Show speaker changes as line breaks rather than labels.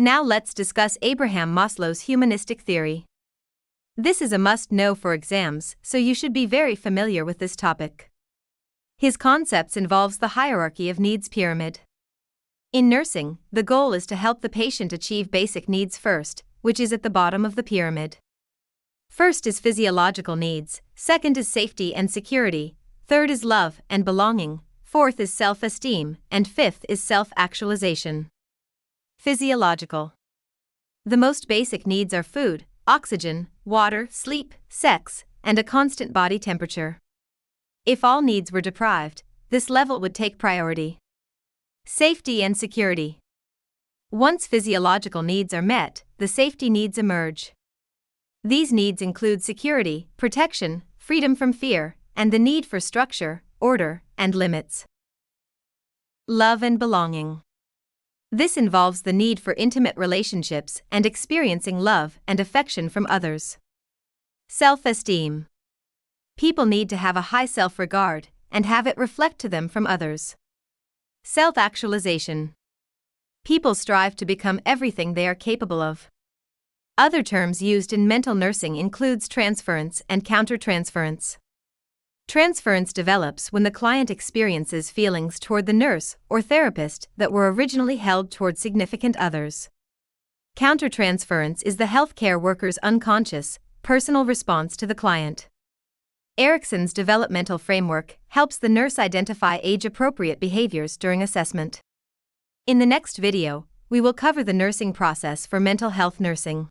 Now let's discuss Abraham Maslow's humanistic theory. This is a must-know for exams, so you should be very familiar with this topic. His concepts involves the hierarchy of needs pyramid. In nursing, the goal is to help the patient achieve basic needs first, which is at the bottom of the pyramid. First is physiological needs, second is safety and security, third is love and belonging, fourth is self-esteem, and fifth is self-actualization. Physiological. The most basic needs are food, oxygen, water, sleep, sex, and a constant body temperature. If all needs were deprived, this level would take priority. Safety and security. Once physiological needs are met, the safety needs emerge. These needs include security, protection, freedom from fear, and the need for structure, order, and limits. Love and belonging. This involves the need for intimate relationships and experiencing love and affection from others. Self-esteem. People need to have a high self-regard and have it reflect to them from others. Self-actualization. People strive to become everything they are capable of. Other terms used in mental nursing includes transference and countertransference. Transference develops when the client experiences feelings toward the nurse or therapist that were originally held toward significant others. Countertransference is the healthcare worker's unconscious, personal response to the client. Erickson's developmental framework helps the nurse identify age-appropriate behaviors during assessment. In the next video, we will cover the nursing process for mental health nursing.